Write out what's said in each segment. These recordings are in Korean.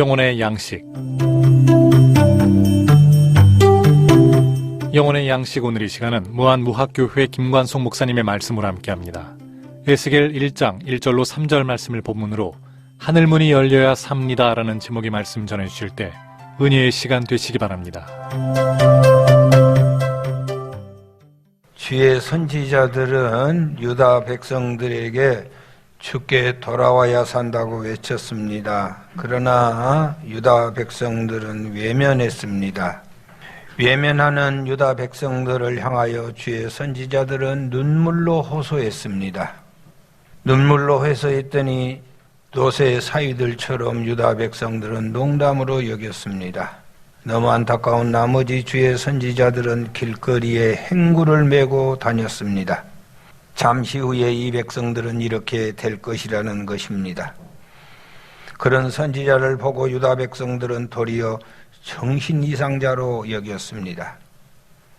영혼의 양식. 영혼의 양식, 오늘 이 시간은 무한무학교회 김관송 목사님의 말씀으로 함께합니다. 에스겔 1장 1절로 3절 말씀을 본문으로 하늘문이 열려야 삽니다 라는 제목의 말씀 전해주실 때 은혜의 시간 되시기 바랍니다. 주의 선지자들은 유다 백성들에게 주께 돌아와야 산다고 외쳤습니다. 그러나 유다 백성들은 외면했습니다. 외면하는 유다 백성들을 향하여 주의 선지자들은 눈물로 호소했습니다. 눈물로 호소했더니 노새 사위들처럼 유다 백성들은 농담으로 여겼습니다. 너무 안타까운 나머지 주의 선지자들은 길거리에 행구를 메고 다녔습니다. 잠시 후에 이 백성들은 이렇게 될 것이라는 것입니다. 그런 선지자를 보고 유다 백성들은 도리어 정신 이상자로 여겼습니다.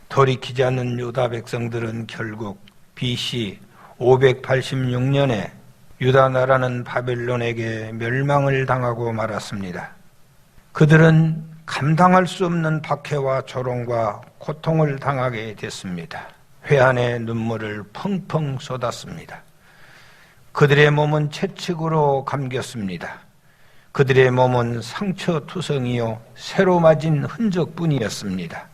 돌이키지 않는 유다 백성들은 결국 BC 586년에 유다 나라는 바벨론에게 멸망을 당하고 말았습니다. 그들은 감당할 수 없는 박해와 조롱과 고통을 당하게 됐습니다. 회한의 눈물을 펑펑 쏟았습니다. 그들의 몸은 채찍으로 감겼습니다. 그들의 몸은 상처투성이요 새로 맞은 흔적뿐이었습니다.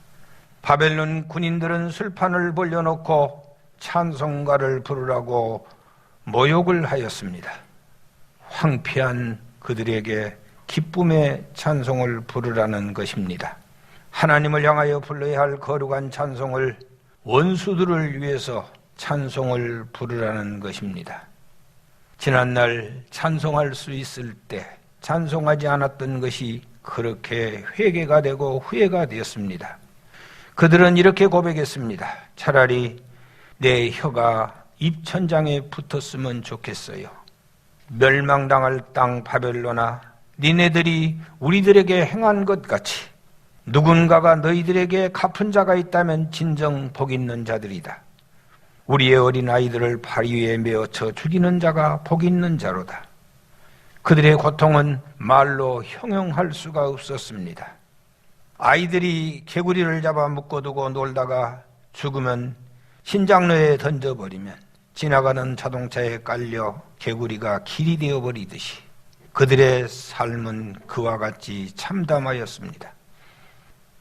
바벨론 군인들은 술판을 벌려놓고 찬송가를 부르라고 모욕을 하였습니다. 황폐한 그들에게 기쁨의 찬송을 부르라는 것입니다. 하나님을 향하여 불러야 할 거룩한 찬송을 원수들을 위해서 찬송을 부르라는 것입니다. 지난날 찬송할 수 있을 때 찬송하지 않았던 것이 그렇게 회개가 되고 후회가 되었습니다. 그들은 이렇게 고백했습니다. 차라리 내 혀가 입천장에 붙었으면 좋겠어요. 멸망당할 땅 바벨론아, 니네들이 우리들에게 행한 것 같이 누군가가 너희들에게 갚은 자가 있다면 진정 복 있는 자들이다. 우리의 어린 아이들을 바위 위에 메어쳐 죽이는 자가 복 있는 자로다. 그들의 고통은 말로 형용할 수가 없었습니다. 아이들이 개구리를 잡아 묶어두고 놀다가 죽으면 신장로에 던져버리면 지나가는 자동차에 깔려 개구리가 길이 되어버리듯이 그들의 삶은 그와 같이 참담하였습니다.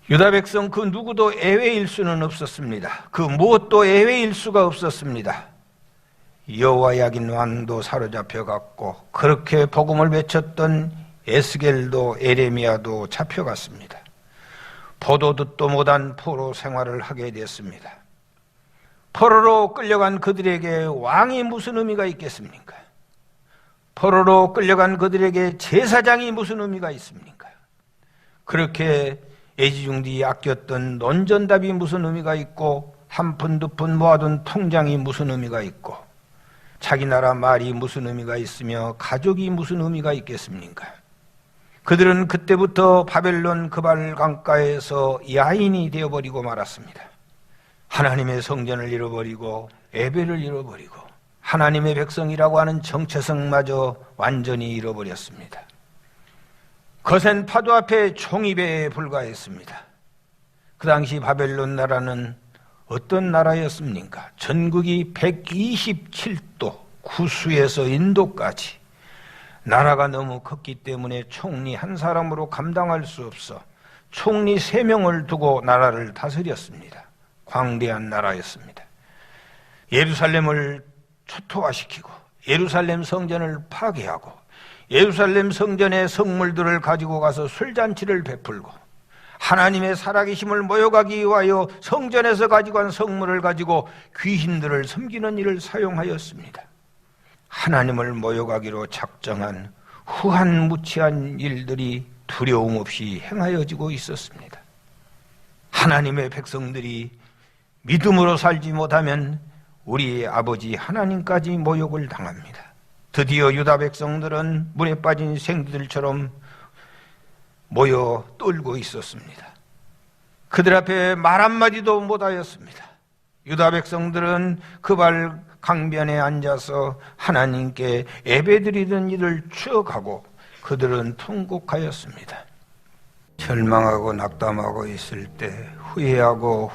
유다 백성 그 누구도 예외일 수는 없었습니다. 그 무엇도 예외일 수가 없었습니다. 여호야긴 왕도 사로잡혀갔고 그렇게 복음을 외쳤던 에스겔도 에레미야도 잡혀갔습니다. 보도 듣도 못한 포로 생활을 하게 됐습니다. 포로로 끌려간 그들에게 왕이 무슨 의미가 있겠습니까? 포로로 끌려간 그들에게 제사장이 무슨 의미가 있습니까? 그렇게 애지중지 아꼈던 논전답이 무슨 의미가 있고 한 푼 두 푼 모아둔 통장이 무슨 의미가 있고 자기 나라 말이 무슨 의미가 있으며 가족이 무슨 의미가 있겠습니까? 그들은 그때부터 바벨론 그발 강가에서 야인이 되어버리고 말았습니다. 하나님의 성전을 잃어버리고 예배를 잃어버리고 하나님의 백성이라고 하는 정체성마저 완전히 잃어버렸습니다. 거센 파도 앞에 종이배에 불과했습니다. 그 당시 바벨론 나라는 어떤 나라였습니까? 전국이 127도, 구수에서 인도까지 나라가 너무 컸기 때문에 총리 한 사람으로 감당할 수 없어 총리 3명을 두고 나라를 다스렸습니다. 광대한 나라였습니다. 예루살렘을 초토화시키고 예루살렘 성전을 파괴하고 예루살렘 성전의 성물들을 가지고 가서 술잔치를 베풀고 하나님의 살아계심을 모욕하기 위하여 성전에서 가지고 간 성물을 가지고 귀신들을 섬기는 일을 사용하였습니다. 하나님을 모욕하기로 작정한 후한무치한 일들이 두려움 없이 행하여지고 있었습니다. 하나님의 백성들이 믿음으로 살지 못하면 우리의 아버지 하나님까지 모욕을 당합니다. 드디어 유다 백성들은 물에 빠진 생쥐들처럼 모여 떨고 있었습니다. 그들 앞에 말 한마디도 못하였습니다. 유다 백성들은 그발 강변에 앉아서 하나님께 예배드리던 일을 추억하고 그들은 통곡하였습니다. 절망하고 낙담하고 있을 때, 후회하고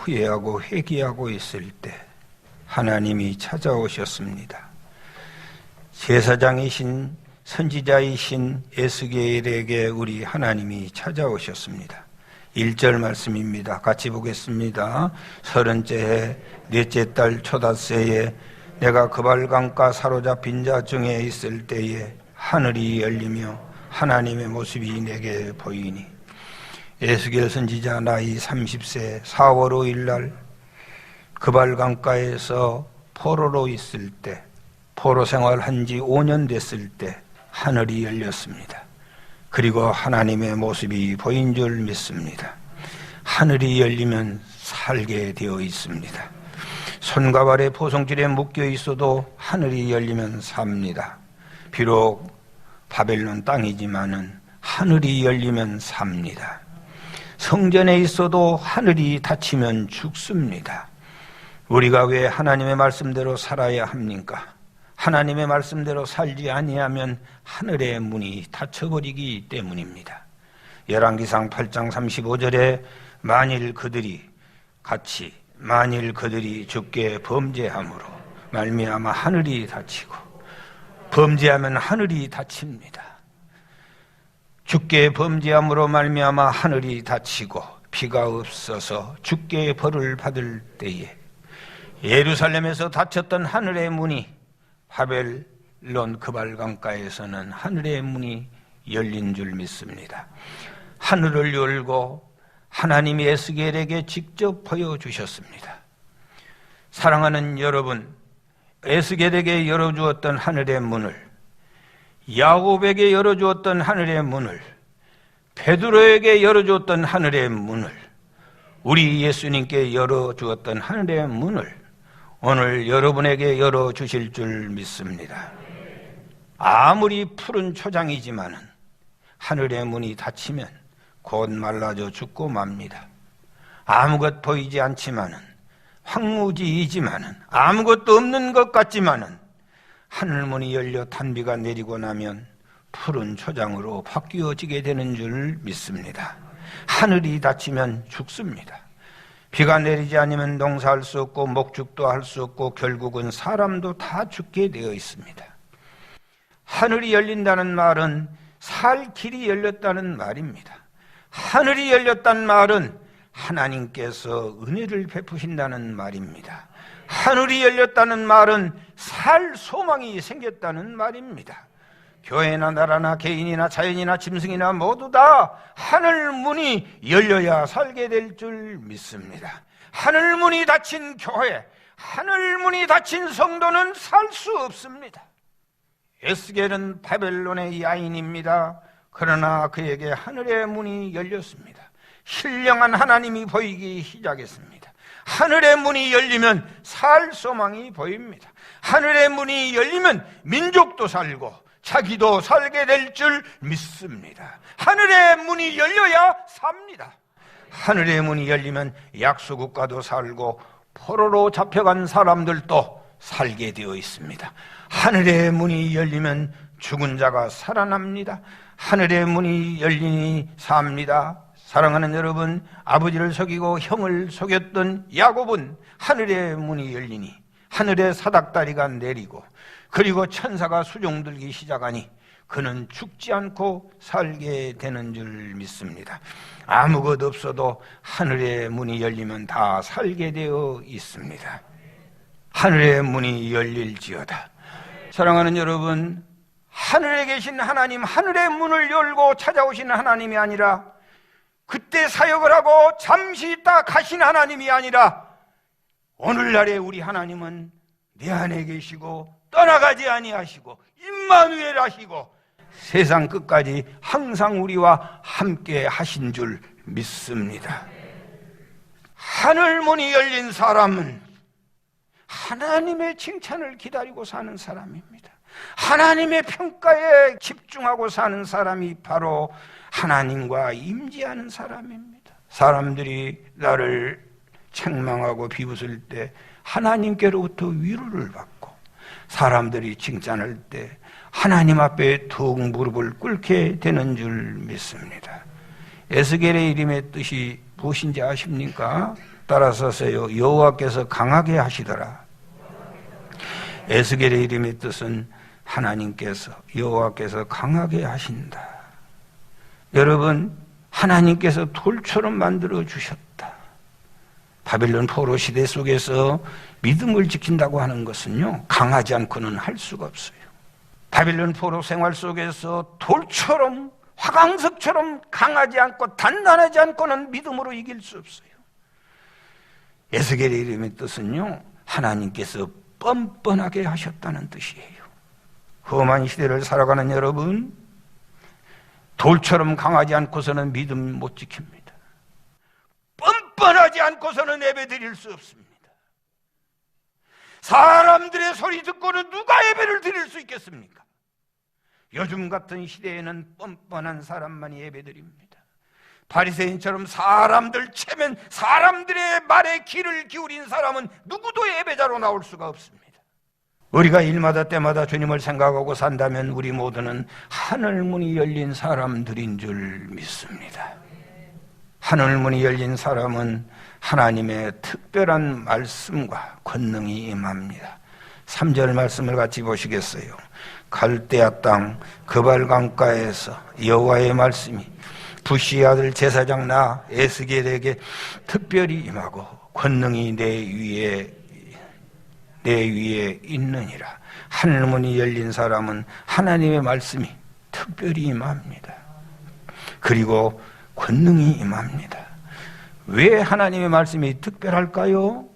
회개하고 있을 때 하나님이 찾아오셨습니다. 제사장이신 선지자이신 에스겔에게 우리 하나님이 찾아오셨습니다. 1절 말씀입니다. 같이 보겠습니다. 30째 해 넷째 달 초닷새에 내가 그발강가 사로잡힌 자 중에 있을 때에 하늘이 열리며 하나님의 모습이 내게 보이니 에스겔 선지자 나이 30세 4월 5일 날 그발강가에서 포로로 있을 때, 포로 생활한 지 5년 됐을 때 하늘이 열렸습니다. 그리고 하나님의 모습이 보인 줄 믿습니다. 하늘이 열리면 살게 되어 있습니다. 손과 발에 포성줄에 묶여 있어도 하늘이 열리면 삽니다. 비록 바벨론 땅이지만은 하늘이 열리면 삽니다. 성전에 있어도 하늘이 닫히면 죽습니다. 우리가 왜 하나님의 말씀대로 살아야 합니까? 하나님의 말씀대로 살지 아니하면 하늘의 문이 닫혀버리기 때문입니다. 열왕기상 8장 35절에 만일 그들이 주께 범죄함으로 말미암아 하늘이 닫히고, 범죄하면 하늘이 닫힙니다. 주께 범죄함으로 말미암아 하늘이 닫히고 비가 없어서 주께 벌을 받을 때에 예루살렘에서 닫혔던 하늘의 문이 바벨론 그발강가에서는 하늘의 문이 열린 줄 믿습니다. 하늘을 열고 하나님이 에스겔에게 직접 보여주셨습니다. 사랑하는 여러분, 에스겔에게 열어주었던 하늘의 문을, 야곱에게 열어주었던 하늘의 문을, 베드로에게 열어주었던 하늘의 문을, 우리 예수님께 열어주었던 하늘의 문을 오늘 여러분에게 열어주실 줄 믿습니다. 아무리 푸른 초장이지만은 하늘의 문이 닫히면 곧 말라져 죽고 맙니다. 아무것 보이지 않지만은, 황무지이지만은, 아무것도 없는 것 같지만은 하늘문이 열려 단비가 내리고 나면 푸른 초장으로 바뀌어지게 되는 줄 믿습니다. 하늘이 닫히면 죽습니다. 비가 내리지 않으면 농사할 수 없고 목축도 할 수 없고 결국은 사람도 다 죽게 되어 있습니다. 하늘이 열린다는 말은 살 길이 열렸다는 말입니다. 하늘이 열렸다는 말은 하나님께서 은혜를 베푸신다는 말입니다. 하늘이 열렸다는 말은 살 소망이 생겼다는 말입니다. 교회나 나라나 개인이나 자연이나 짐승이나 모두 다 하늘 문이 열려야 살게 될 줄 믿습니다. 하늘 문이 닫힌 교회, 하늘 문이 닫힌 성도는 살 수 없습니다. 에스겔은 바벨론의 야인입니다. 그러나 그에게 하늘의 문이 열렸습니다. 신령한 하나님이 보이기 시작했습니다. 하늘의 문이 열리면 살 소망이 보입니다. 하늘의 문이 열리면 민족도 살고 자기도 살게 될 줄 믿습니다. 하늘의 문이 열려야 삽니다. 하늘의 문이 열리면 약소국가도 살고 포로로 잡혀간 사람들도 살게 되어 있습니다. 하늘의 문이 열리면 죽은 자가 살아납니다. 하늘의 문이 열리니 삽니다. 사랑하는 여러분, 아버지를 속이고 형을 속였던 야곱은 하늘의 문이 열리니 하늘의 사닥다리가 내리고 그리고 천사가 수종 들기 시작하니 그는 죽지 않고 살게 되는 줄 믿습니다. 아무것 없어도 하늘의 문이 열리면 다 살게 되어 있습니다. 하늘의 문이 열릴지어다. 사랑하는 여러분, 하늘에 계신 하나님, 하늘의 문을 열고 찾아오신 하나님이 아니라 그때 사역을 하고 잠시 있다 가신 하나님이 아니라 오늘날의 우리 하나님은 내 안에 계시고 떠나가지 아니하시고 임마누엘 하시고 세상 끝까지 항상 우리와 함께 하신 줄 믿습니다. 하늘문이 열린 사람은 하나님의 칭찬을 기다리고 사는 사람입니다. 하나님의 평가에 집중하고 사는 사람이 바로 하나님과 임재하는 사람입니다. 사람들이 나를 책망하고 비웃을 때 하나님께로부터 위로를 받고 사람들이 칭찬할 때 하나님 앞에 더욱 무릎을 꿇게 되는 줄 믿습니다. 에스겔의 이름의 뜻이 무엇인지 아십니까? 따라서 하세요. 여호와께서 강하게 하시더라. 에스겔의 이름의 뜻은 하나님께서, 여호와께서 강하게 하신다. 여러분, 하나님께서 돌처럼 만들어 주셨다. 바벨론 포로 시대 속에서 믿음을 지킨다고 하는 것은요, 강하지 않고는 할 수가 없어요. 바벨론 포로 생활 속에서 돌처럼, 화강석처럼 강하지 않고 단단하지 않고는 믿음으로 이길 수 없어요. 에스겔의 이름의 뜻은요, 하나님께서 뻔뻔하게 하셨다는 뜻이에요. 험한 시대를 살아가는 여러분, 돌처럼 강하지 않고서는 믿음 못 지킵니다. 뻔뻔하지 않고서는 예배드릴 수 없습니다. 사람들의 소리 듣고는 누가 예배를 드릴 수 있겠습니까? 요즘 같은 시대에는 뻔뻔한 사람만이 예배드립니다. 바리새인처럼 사람들 체면, 사람들의 말에 귀를 기울인 사람은 누구도 예배자로 나올 수가 없습니다. 우리가 일마다 때마다 주님을 생각하고 산다면 우리 모두는 하늘문이 열린 사람들인 줄 믿습니다. 하늘문이 열린 사람은 하나님의 특별한 말씀과 권능이 임합니다. 3절 말씀을 같이 보시겠어요? 갈대아 땅 그발 강가에서 여호와의 말씀이 부시 아들 제사장 나 에스겔에게 특별히 임하고 권능이 내 위에 있느니라. 하늘문이 열린 사람은 하나님의 말씀이 특별히 임합니다. 그리고 권능이 임합니다. 왜 하나님의 말씀이 특별할까요?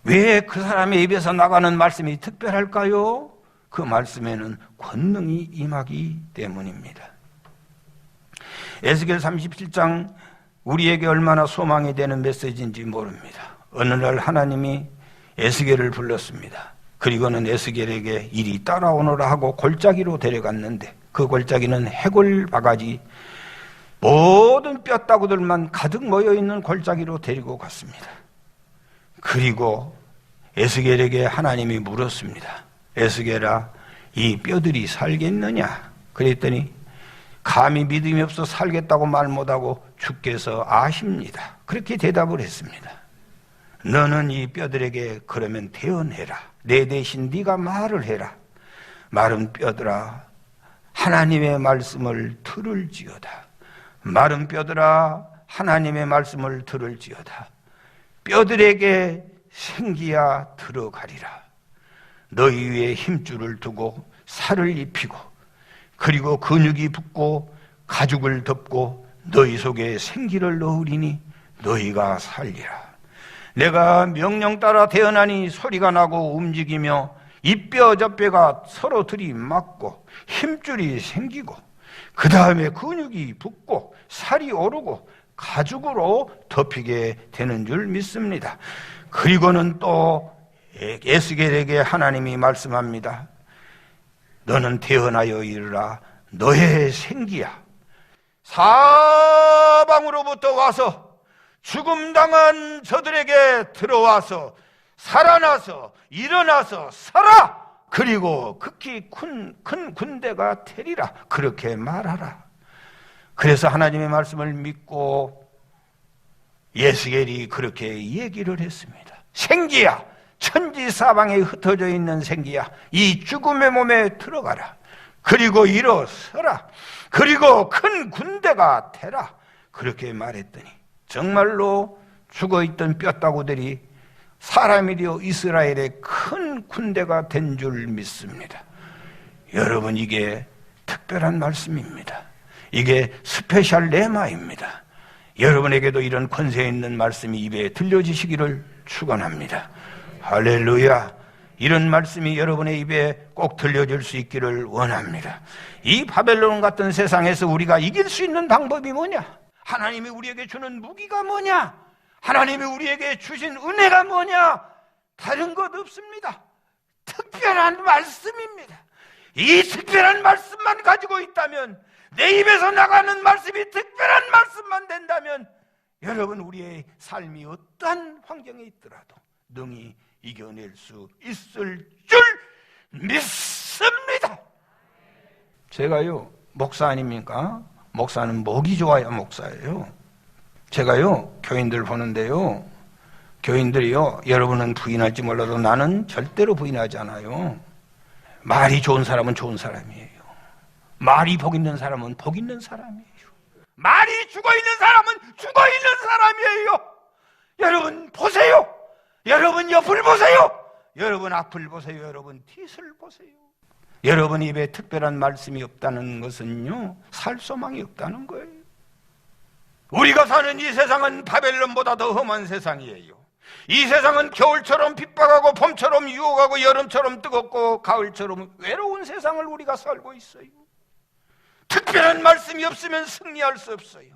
왜 그 사람의 입에서 나가는 말씀이 특별할까요? 그 말씀에는 권능이 임하기 때문입니다. 에스겔 37장 우리에게 얼마나 소망이 되는 메시지인지 모릅니다. 어느 날 하나님이 에스겔을 불렀습니다. 그리고는 에스겔에게 이리 따라오너라 하고 골짜기로 데려갔는데 그 골짜기는 해골 바가지 모든 뼈다구들만 가득 모여있는 골짜기로 데리고 갔습니다. 그리고 에스겔에게 하나님이 물었습니다. 에스겔아, 이 뼈들이 살겠느냐? 그랬더니 감히 믿음이 없어 살겠다고 말 못하고 주께서 아십니다. 그렇게 대답을 했습니다. 너는 이 뼈들에게 그러면 대언해라. 내 대신 네가 말을 해라. 마른 뼈들아, 하나님의 말씀을 들을지어다. 마른 뼈들아, 하나님의 말씀을 들을지어다. 뼈들에게 생기야 들어가리라. 너희 위에 힘줄을 두고 살을 입히고 그리고 근육이 붙고 가죽을 덮고 너희 속에 생기를 넣으리니 너희가 살리라. 내가 명령 따라 태어나니 소리가 나고 움직이며 이 뼈 저 뼈가 서로 들이맞고 힘줄이 생기고 그 다음에 근육이 붙고 살이 오르고 가죽으로 덮이게 되는 줄 믿습니다. 그리고는 또 에스겔에게 하나님이 말씀합니다. 너는 태어나여 이르라. 너의 생기야 사방으로부터 와서 죽음당한 저들에게 들어와서 살아나서 일어나서 살아. 그리고 극히 큰 군대가 되리라. 그렇게 말하라. 그래서 하나님의 말씀을 믿고 에스겔이 그렇게 얘기를 했습니다. 생기야, 천지 사방에 흩어져 있는 생기야, 이 죽음의 몸에 들어가라. 그리고 일어서라. 그리고 큰 군대가 되라. 그렇게 말했더니 정말로 죽어있던 뼈다구들이 사람이 되어 이스라엘의 큰 군대가 된 줄 믿습니다. 여러분, 이게 특별한 말씀입니다. 이게 스페셜 레마입니다. 여러분에게도 이런 권세 있는 말씀이 입에 들려지시기를 축원합니다. 할렐루야. 이런 말씀이 여러분의 입에 꼭 들려질 수 있기를 원합니다. 이 바벨론 같은 세상에서 우리가 이길 수 있는 방법이 뭐냐? 하나님이 우리에게 주는 무기가 뭐냐? 하나님이 우리에게 주신 은혜가 뭐냐? 다른 것 없습니다. 특별한 말씀입니다. 이 특별한 말씀만 가지고 있다면, 내 입에서 나가는 말씀이 특별한 말씀만 된다면 여러분, 우리의 삶이 어떠한 환경에 있더라도 능히 이겨낼 수 있을 줄 믿습니다. 제가요, 목사 아닙니까? 목사는 목이 좋아야 목사예요. 제가요, 교인들 보는데요, 교인들이요, 여러분은 부인할지 몰라도 나는 절대로 부인하지 않아요. 말이 좋은 사람은 좋은 사람이에요. 말이 복 있는 사람은 복 있는 사람이에요. 말이 죽어 있는 사람은 죽어 있는 사람이에요. 여러분 보세요. 여러분 옆을 보세요. 여러분 앞을 보세요. 여러분 뒤를 보세요. 여러분 입에 특별한 말씀이 없다는 것은요, 살 소망이 없다는 거예요. 우리가 사는 이 세상은 바벨론보다 더 험한 세상이에요. 이 세상은 겨울처럼 핍박하고 봄처럼 유혹하고 여름처럼 뜨겁고 가을처럼 외로운 세상을 우리가 살고 있어요. 특별한 말씀이 없으면 승리할 수 없어요.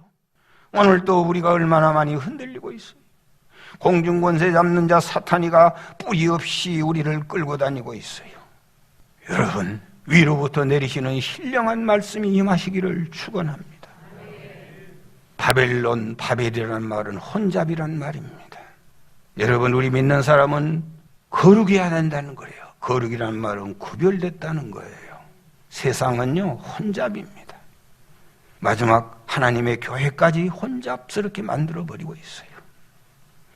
오늘 또 우리가 얼마나 많이 흔들리고 있어요. 공중권세 잡는 자 사탄이가 뿌리 없이 우리를 끌고 다니고 있어요. 여러분, 위로부터 내리시는 신령한 말씀이 임하시기를 축원합니다. 바벨론, 바벨이라는 말은 혼잡이란 말입니다. 여러분, 우리 믿는 사람은 거룩해야 된다는 거예요. 거룩이라는 말은 구별됐다는 거예요. 세상은요, 혼잡입니다. 마지막 하나님의 교회까지 혼잡스럽게 만들어버리고 있어요.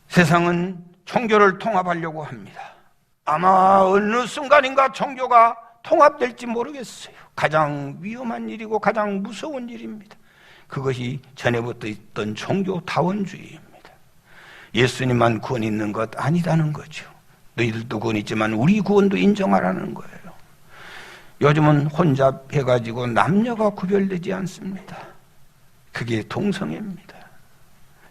세상은 종교를 통합하려고 합니다. 아마 어느 순간인가 종교가 통합될지 모르겠어요. 가장 위험한 일이고 가장 무서운 일입니다. 그것이 전에부터 있던 종교다원주의입니다. 예수님만 구원 있는 것 아니다는 거죠. 너희들도 구원 있지만 우리 구원도 인정하라는 거예요. 요즘은 혼잡해가지고 남녀가 구별되지 않습니다. 그게 동성애입니다.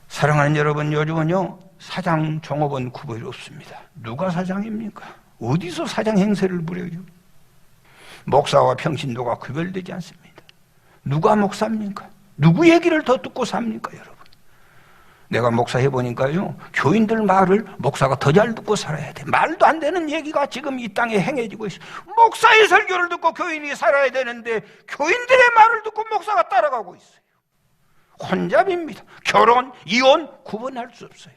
사랑하는 여러분, 요즘은요, 사장, 종업원 구별이 없습니다. 누가 사장입니까? 어디서 사장 행세를 부려요? 목사와 평신도가 구별되지 않습니다. 누가 목사입니까? 누구 얘기를 더 듣고 삽니까, 여러분? 내가 목사 해보니까요, 교인들 말을 목사가 더 잘 듣고 살아야 돼. 말도 안 되는 얘기가 지금 이 땅에 행해지고 있어요. 목사의 설교를 듣고 교인이 살아야 되는데 교인들의 말을 듣고 목사가 따라가고 있어요. 혼잡입니다. 결혼, 이혼 구분할 수 없어요.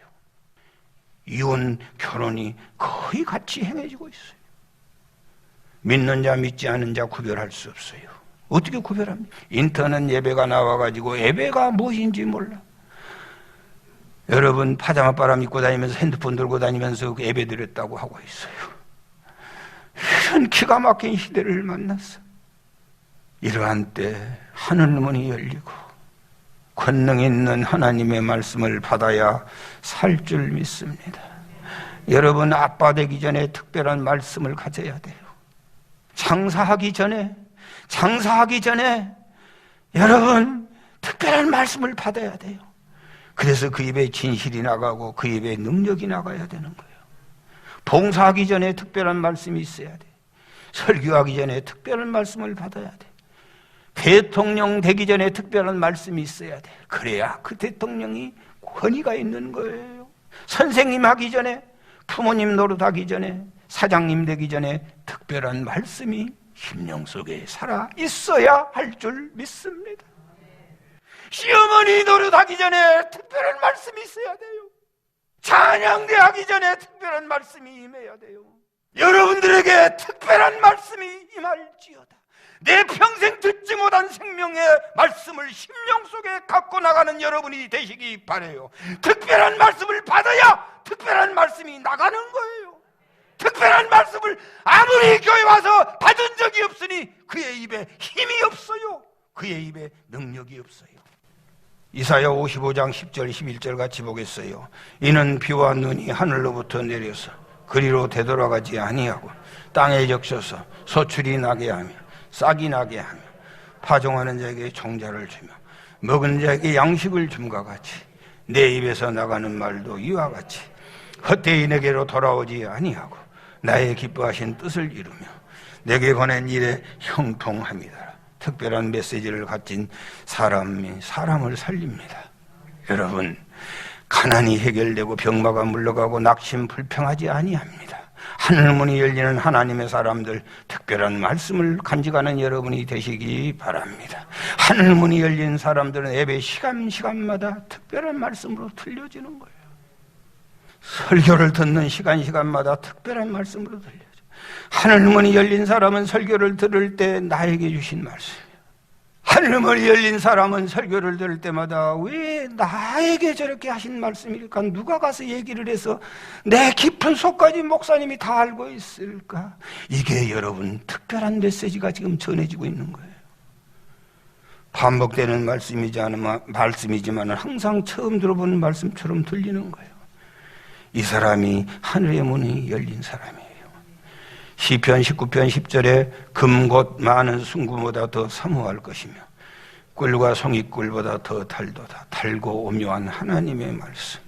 이혼, 결혼이 거의 같이 행해지고 있어요. 믿는 자, 믿지 않은 자 구별할 수 없어요. 어떻게 구별합니까? 인터넷 예배가 나와가지고 예배가 무엇인지 몰라. 여러분, 파자마 바람 입고 다니면서 핸드폰 들고 다니면서 예배 드렸다고 하고 있어요. 이런 기가 막힌 시대를 만났어. 이러한 때 하늘문이 열리고 권능 있는 하나님의 말씀을 받아야 살 줄 믿습니다. 여러분, 아빠 되기 전에 특별한 말씀을 가져야 돼요. 장사하기 전에 여러분, 특별한 말씀을 받아야 돼요. 그래서 그 입에 진실이 나가고 그 입에 능력이 나가야 되는 거예요. 봉사하기 전에 특별한 말씀이 있어야 돼. 설교하기 전에 특별한 말씀을 받아야 돼. 대통령 되기 전에 특별한 말씀이 있어야 돼. 그래야 그 대통령이 권위가 있는 거예요. 선생님 하기 전에, 부모님 노릇하기 전에, 사장님 되기 전에 특별한 말씀이 심령 속에 살아 있어야 할 줄 믿습니다. 시어머니 노릇하기 전에 특별한 말씀이 있어야 돼요. 찬양대 하기 전에 특별한 말씀이 임해야 돼요. 여러분들에게 특별한 말씀이 임할지어다. 내 평생 듣지 못한 생명의 말씀을 심령 속에 갖고 나가는 여러분이 되시기 바라요. 특별한 말씀을 받아야 특별한 말씀이 나가는 거예요. 특별한 말씀을 아무리 교회 와서 받은 적이 없으니 그의 입에 힘이 없어요. 그의 입에 능력이 없어요. 이사야 55장 10절 11절 같이 보겠어요. 이는 비와 눈이 하늘로부터 내려서 그리로 되돌아가지 아니하고 땅에 적셔서 소출이 나게 하며 싹이 나게 하며 파종하는 자에게 종자를 주며 먹은 자에게 양식을 줌과 같이 내 입에서 나가는 말도 이와 같이 헛되이 내게로 돌아오지 아니하고 나의 기뻐하신 뜻을 이루며 내게 권한 일에 형통함이다. 특별한 메시지를 가진 사람이 사람을 살립니다. 여러분, 가난이 해결되고 병마가 물러가고 낙심 불평하지 아니합니다. 하늘문이 열리는 하나님의 사람들, 특별한 말씀을 간직하는 여러분이 되시기 바랍니다. 하늘문이 열린 사람들은 예배 시간마다 특별한 말씀으로 들려지는 거예요. 설교를 듣는 시간마다 특별한 말씀으로 들려줘. 하늘문이 열린 사람은 설교를 들을 때 나에게 주신 말씀이에요. 하늘문이 열린 사람은 설교를 들을 때마다 왜 나에게 저렇게 하신 말씀일까? 누가 가서 얘기를 해서 내 깊은 속까지 목사님이 다 알고 있을까? 이게 여러분 특별한 메시지가 지금 전해지고 있는 거예요. 반복되는 말씀이지만 항상 처음 들어보는 말씀처럼 들리는 거예요. 이 사람이 하늘의 문이 열린 사람이에요. 시편 19편 10절에 금곧 많은 순금보다 더 사모할 것이며 꿀과 송이꿀보다 더 달도다. 달고 오묘한 하나님의 말씀.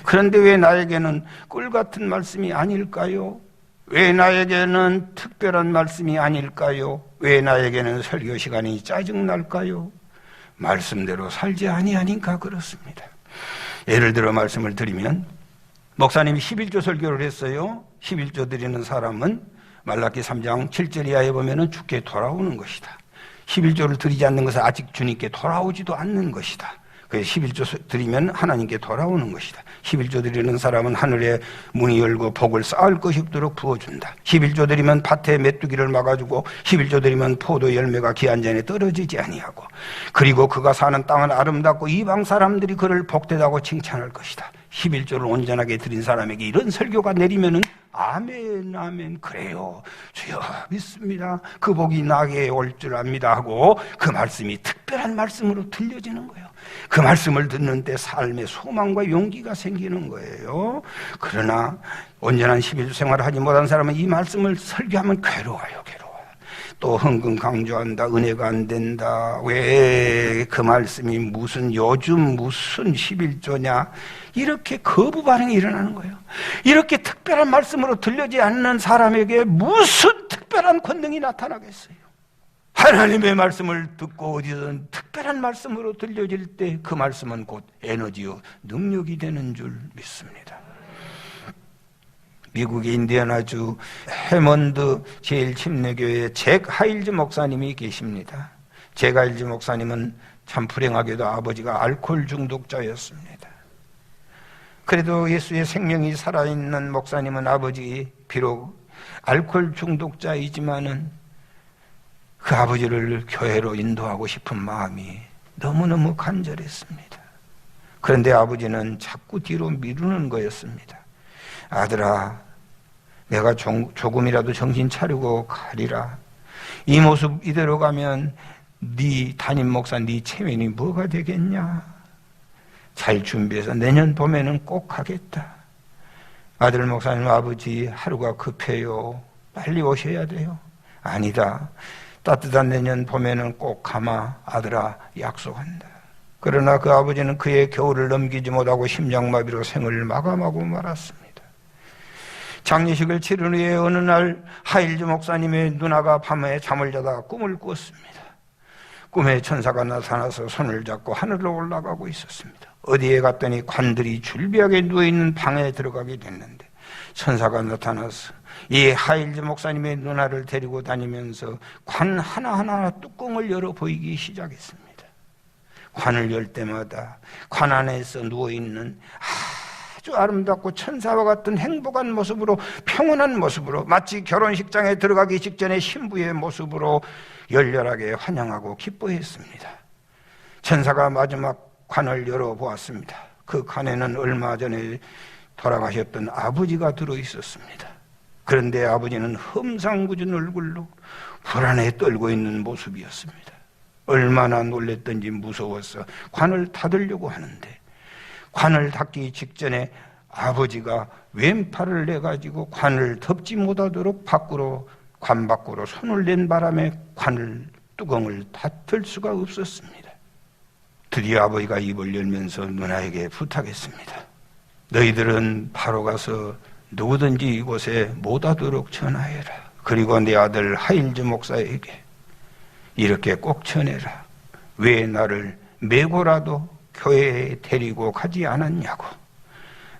그런데 왜 나에게는 꿀 같은 말씀이 아닐까요? 왜 나에게는 특별한 말씀이 아닐까요? 왜 나에게는 설교 시간이 짜증날까요? 말씀대로 살지 아니하니까 그렇습니다. 예를 들어 말씀을 드리면 목사님이 11조 설교를 했어요. 11조 드리는 사람은 말라기 3장 7절 이하에 보면 주께 돌아오는 것이다. 11조를 드리지 않는 것은 아직 주님께 돌아오지도 않는 것이다. 그래서 11조 드리면 하나님께 돌아오는 것이다. 11조 드리는 사람은 하늘의 문이 열고 복을 쌓을 것이 없도록 부어준다. 11조 드리면 밭에 메뚜기를 막아주고 11조 드리면 포도 열매가 기한전에 떨어지지 아니하고 그리고 그가 사는 땅은 아름답고 이방 사람들이 그를 복되다고 칭찬할 것이다. 11조를 온전하게 드린 사람에게 이런 설교가 내리면은 아멘 아멘 그래요 주여 믿습니다. 그 복이 나에게 올 줄 압니다 하고 그 말씀이 특별한 말씀으로 들려지는 거예요. 그 말씀을 듣는 때 삶의 소망과 용기가 생기는 거예요. 그러나 온전한 11조 생활을 하지 못한 사람은 이 말씀을 설교하면 괴로워요. 또 흥금 강조한다. 은혜가 안 된다. 왜 그 말씀이 요즘 무슨 11조냐 이렇게 거부 반응이 일어나는 거예요. 이렇게 특별한 말씀으로 들려지 않는 사람에게 무슨 특별한 권능이 나타나겠어요? 하나님의 말씀을 듣고 어디든 특별한 말씀으로 들려질 때 그 말씀은 곧 에너지요 능력이 되는 줄 믿습니다. 미국의 인디애나주 해먼드 제1침례교회에 잭 하일즈 목사님이 계십니다. 잭 하일즈 목사님은 참 불행하게도 아버지가 알코올 중독자였습니다. 그래도 예수의 생명이 살아있는 목사님은 아버지 비록 알코올 중독자이지만은 그 아버지를 교회로 인도하고 싶은 마음이 너무너무 간절했습니다. 그런데 아버지는 자꾸 뒤로 미루는 거였습니다. 아들아, 내가 조금이라도 정신 차리고 가리라. 이 모습 이대로 가면 네 담임 목사 네 체면이 뭐가 되겠냐. 잘 준비해서 내년 봄에는 꼭 가겠다. 아들 목사님, 아버지 하루가 급해요. 빨리 오셔야 돼요. 아니다. 따뜻한 내년 봄에는 꼭 가마. 아들아, 약속한다. 그러나 그 아버지는 그의 겨울을 넘기지 못하고 심장마비로 생을 마감하고 말았습니다. 장례식을 치른 후에 어느 날 하일즈 목사님의 누나가 밤에 잠을 자다가 꿈을 꾸었습니다. 꿈에 천사가 나타나서 손을 잡고 하늘로 올라가고 있었습니다. 어디에 갔더니 관들이 줄비하게 누워있는 방에 들어가게 됐는데 천사가 나타나서 이 하일즈 목사님의 누나를 데리고 다니면서 관 하나하나 뚜껑을 열어 보이기 시작했습니다. 관을 열 때마다 관 안에서 누워있는 아주 아름답고 천사와 같은 행복한 모습으로 평온한 모습으로 마치 결혼식장에 들어가기 직전에 신부의 모습으로 열렬하게 환영하고 기뻐했습니다. 천사가 마지막 관을 열어보았습니다. 그 관에는 얼마 전에 돌아가셨던 아버지가 들어있었습니다. 그런데 아버지는 험상궂은 얼굴로 불안에 떨고 있는 모습이었습니다. 얼마나 놀랬던지 무서워서 관을 닫으려고 하는데 관을 닫기 직전에 아버지가 왼팔을 내가지고 관을 덮지 못하도록 관 밖으로 손을 낸 바람에 관을 뚜껑을 닫을 수가 없었습니다. 드디어 아버지가 입을 열면서 누나에게 부탁했습니다. 너희들은 바로 가서 누구든지 이곳에 못 하도록 전하해라. 그리고 내 아들 하일즈 목사에게 이렇게 꼭 전해라. 왜 나를 메고라도 교회에 데리고 가지 않았냐고.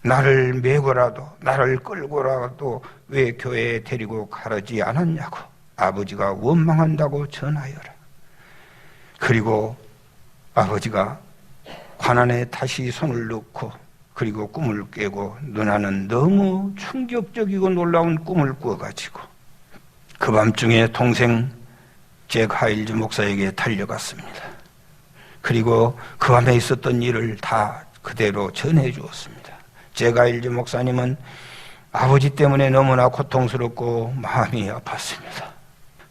나를 메고라도 나를 끌고라도 왜 교회에 데리고 가지 않았냐고. 아버지가 원망한다고 전하여라. 그리고 아버지가 관 안에 다시 손을 넣고 그리고 꿈을 깨고 누나는 너무 충격적이고 놀라운 꿈을 꾸어가지고 그 밤중에 동생 잭 하일즈 목사에게 달려갔습니다. 그리고 그 밤에 있었던 일을 다 그대로 전해 주었습니다. 잭 하일즈 목사님은 아버지 때문에 너무나 고통스럽고 마음이 아팠습니다.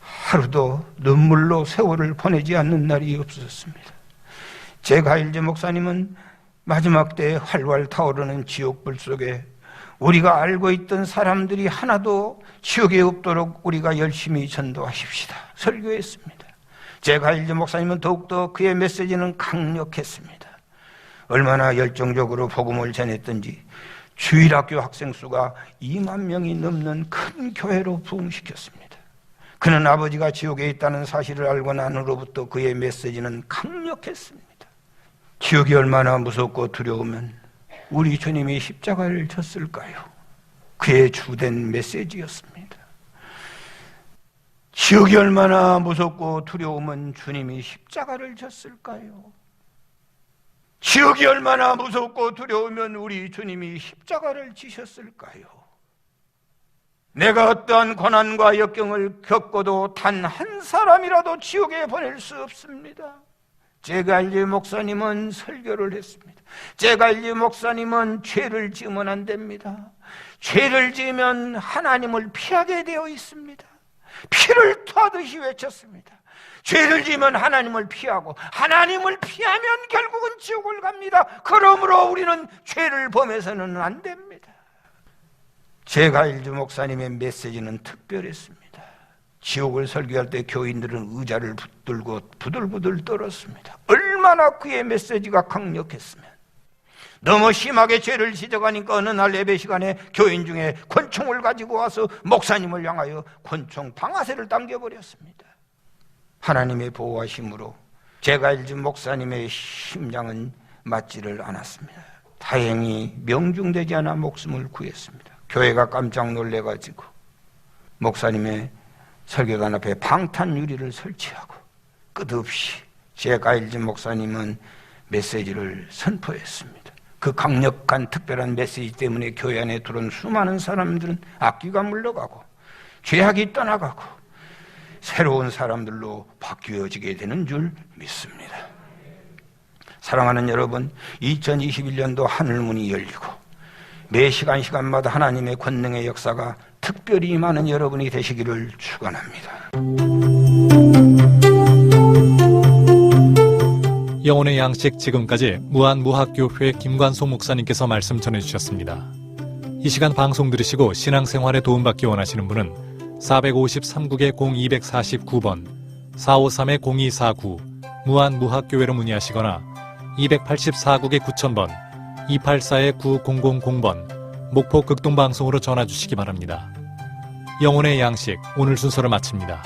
하루도 눈물로 세월을 보내지 않는 날이 없었습니다. 잭 하일즈 목사님은 마지막 때에 활활 타오르는 지옥불 속에 우리가 알고 있던 사람들이 하나도 지옥에 없도록 우리가 열심히 전도하십시다 설교했습니다. 잭 하일즈 목사님은 더욱더 그의 메시지는 강력했습니다. 얼마나 열정적으로 복음을 전했던지 주일학교 학생 수가 2만 명이 넘는 큰 교회로 부흥시켰습니다. 그는 아버지가 지옥에 있다는 사실을 알고 난 후로부터 그의 메시지는 강력했습니다. 지옥이 얼마나 무섭고 두려우면 우리 주님이 십자가를 졌을까요? 그의 주된 메시지였습니다. 지옥이 얼마나 무섭고 두려우면 주님이 십자가를 졌을까요? 지옥이 얼마나 무섭고 두려우면 우리 주님이 십자가를 지셨을까요? 내가 어떠한 고난과 역경을 겪어도 단 한 사람이라도 지옥에 보낼 수 없습니다. 잭 하일즈 목사님은 설교를 했습니다. 잭 하일즈 목사님은 죄를 지으면 안 됩니다. 죄를 지으면 하나님을 피하게 되어 있습니다. 피를 토하듯이 외쳤습니다. 죄를 지으면 하나님을 피하고 하나님을 피하면 결국은 지옥을 갑니다. 그러므로 우리는 죄를 범해서는 안 됩니다. 잭 하일즈 목사님의 메시지는 특별했습니다. 지옥을 설교할 때 교인들은 의자를 붙들고 부들부들 떨었습니다. 얼마나 그의 메시지가 강력했으면. 너무 심하게 죄를 지적하니까 어느 날 예배 시간에 교인 중에 권총을 가지고 와서 목사님을 향하여 권총 방아쇠를 당겨버렸습니다. 하나님의 보호하심으로 잭 하일즈 목사님의 심장은 맞지를 않았습니다. 다행히 명중되지 않아 목숨을 구했습니다. 교회가 깜짝 놀래가지고 목사님의 설교단 앞에 방탄 유리를 설치하고 끝없이 잭 하일즈 목사님은 메시지를 선포했습니다. 그 강력한 특별한 메시지 때문에 교회 안에 들어온 수많은 사람들은 악귀가 물러가고 죄악이 떠나가고 새로운 사람들로 바뀌어지게 되는 줄 믿습니다. 사랑하는 여러분, 2021년도 하늘문이 열리고 매 시간마다 하나님의 권능의 역사가 특별히 임하는 여러분이 되시기를 축원합니다. 영혼의 양식 지금까지 무한무학교회 김관송 목사님께서 말씀 전해주셨습니다. 이 시간 방송 들으시고 신앙생활에 도움받기 원하시는 분은 453국에 0249번 453-0249 무한무학교회로 문의하시거나 284국에 9000번 284-9000번 목포 극동방송으로 전화주시기 바랍니다. 영혼의 양식 오늘 순서를 마칩니다.